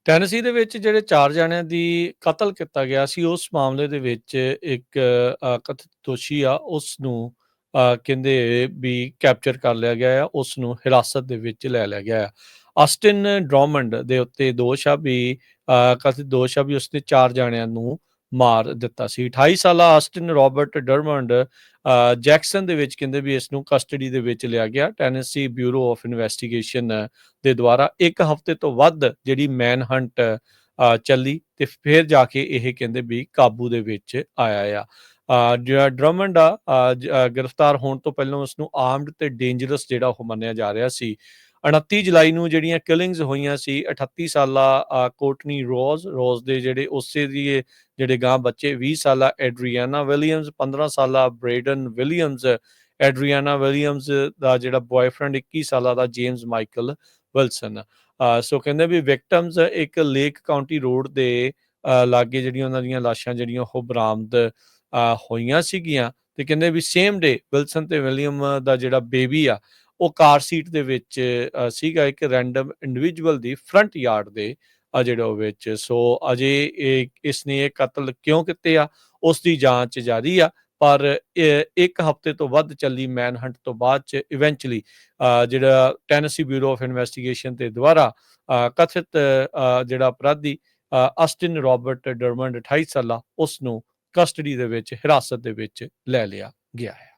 Tennessee ਦੇ ਵਿੱਚ ਜਿਹੜੇ 4 ਜਣਿਆਂ ਦੀ ਕਤਲ ਕੀਤਾ ਗਿਆ ਸੀ, ਉਸ ਮਾਮਲੇ ਦੇ ਵਿੱਚ ਇੱਕ ਕਥਿਤ ਦੋਸ਼ੀ ਆ, ਉਸ ਨੂੰ ਕਹਿੰਦੇ ਵੀ ਕੈਪਚਰ ਕਰ ਲਿਆ ਗਿਆ ਆ, ਉਸ ਨੂੰ ਹਿਰਾਸਤ ਦੇ ਵਿੱਚ ਲੈ ਲਿਆ ਗਿਆ ਆ। ਆਸਟਿਨ ਡਰੋਮੰਡ ਦੇ ਉੱਤੇ ਦੋਸ਼ ਆ ਵੀ ਕਥਿਤ ਦੋਸ਼ ਆ ਵੀ ਉਸਨੇ 4 ਜਣਿਆਂ ਨੂੰ ਮਾਰ ਦਿੱਤਾ ਸੀ। 28 ਸਾਲਾ ਆਸਟਿਨ ਰੋਬਰਟ ਡਰਮੰਡ ਜੈਕਸਨ ਦੇ ਵਿੱਚ ਕਹਿੰਦੇ ਵੀ ਇਸ ਨੂੰ ਕਸਟਡੀ ਦੇ ਵਿੱਚ ਲਿਆ ਗਿਆ। ਟੈਨੇਸੀ ਬਿਊਰੋ ਆਫ ਇਨਵੈਸਟੀਗੇਸ਼ਨ ਦੇ ਦੁਆਰਾ 1 ਹਫ਼ਤੇ ਤੋਂ ਵੱਧ ਜਿਹੜੀ ਮੈਨ ਹੰਟ ਚੱਲੀ ਤੇ ਫਿਰ ਜਾ ਕੇ ਇਹ ਕਹਿੰਦੇ ਵੀ ਕਾਬੂ ਦੇ ਵਿੱਚ ਆਇਆ ਆ। ਜਿਹੜਾ ਡਰਮੰਡ ਆ ਗ੍ਰਿਫਤਾਰ ਹੋਣ ਤੋਂ ਪਹਿਲਾਂ ਉਸਨੂੰ ਆਰਮਡ ਤੇ ਡੇਂਜਰਸ ਜਿਹੜਾ ਉਹ ਮੰਨਿਆ ਜਾ ਰਿਹਾ ਸੀ। 29 ਜੁਲਾਈ ਨੂੰ ਜਿਹੜੀਆਂ ਕਿਲਿੰਗਸ ਹੋਈਆਂ ਸੀ, 38 ਸਾਲਾ ਕੋਰਟਨੀ ਰੋਜ਼ ਦੇ ਜਿਹੜੇ ਉਸੇ ਦੀ ਜਿਹੜੇ ਗਾਂ ਬੱਚੇ, 20 ਸਾਲਾ ਐਡਰੀਆਨਾ ਵਿਲੀਅਮਸ, 15 ਸਾਲਾ ਬ੍ਰੇਡਨ ਵਿਲੀਅਮਸ, ਐਡਰੀਆਨਾ ਵਿਲੀਅਮਸ ਦਾ ਜਿਹੜਾ ਬॉयਫ੍ਰੈਂਡ 21 ਸਾਲਾਂ ਦਾ ਜੇਮਸ ਮਾਈਕਲ ਵਿਲਸਨ। ਸੋ ਕਹਿੰਦੇ ਵੀ ਵਿਕਟਮਸ ਇੱਕ ਲੇਕ ਕਾਉਂਟੀ ਰੋਡ ਦੇ ਲਾਗੇ ਜਿਹੜੀਆਂ ਉਹਨਾਂ ਦੀਆਂ ਲਾਸ਼ਾਂ ਜਿਹੜੀਆਂ ਉਹ ਬਰਾਮਦ ਹੋਈਆਂ ਸੀਗੀਆਂ ਤੇ ਕਹਿੰਦੇ ਵੀ ਸੇਮ ਡੇ ਵਿਲਸਨ ਤੇ ਵਿਲੀਅਮ ਦਾ ਜਿਹੜਾ ਬੇਬੀ ਆ ਉਹ ਕਾਰ ਸੀਟ ਦੇ ਵਿੱਚ ਸੀਗਾ, ਇੱਕ ਰੈਂਡਮ ਇੰਡੀਵਿਜੂਅਲ ਦੀ ਫਰੰਟ ਯਾਰਡ ਦੇ ਜਿਹੜਾ ਉਹ ਵਿੱਚ। ਸੋ ਅਜੇ ਇਸਨੇ ਇਹ ਕਤਲ ਕਿਉਂ ਕੀਤੇ ਆ ਉਸ ਦੀ ਜਾਂਚ ਜਾਰੀ ਆ, ਪਰ 1 ਹਫ਼ਤੇ ਤੋਂ ਵੱਧ ਚੱਲੀ ਮੈਨ ਹੰਟ ਤੋਂ ਬਾਅਦ ਚ ਇਵੈਂਚੁਅਲੀ ਜਿਹੜਾ ਟੈਨੇਸੀ ਬਿਊਰੋ ਆਫ ਇਨਵੈਸਟੀਗੇਸ਼ਨ ਦੇ ਦੁਆਰਾ ਕਥਿਤ ਜਿਹੜਾ ਅਪਰਾਧੀ ਆਸਟਿਨ ਰੋਬਰਟ ਡਰਮੰਡ 28 ਸਾਲਾ, ਉਸ ਨੂੰ ਕਸਟਡੀ ਦੇ ਵਿੱਚ ਹਿਰਾਸਤ ਦੇ ਵਿੱਚ ਲੈ ਲਿਆ ਗਿਆ ਹੈ।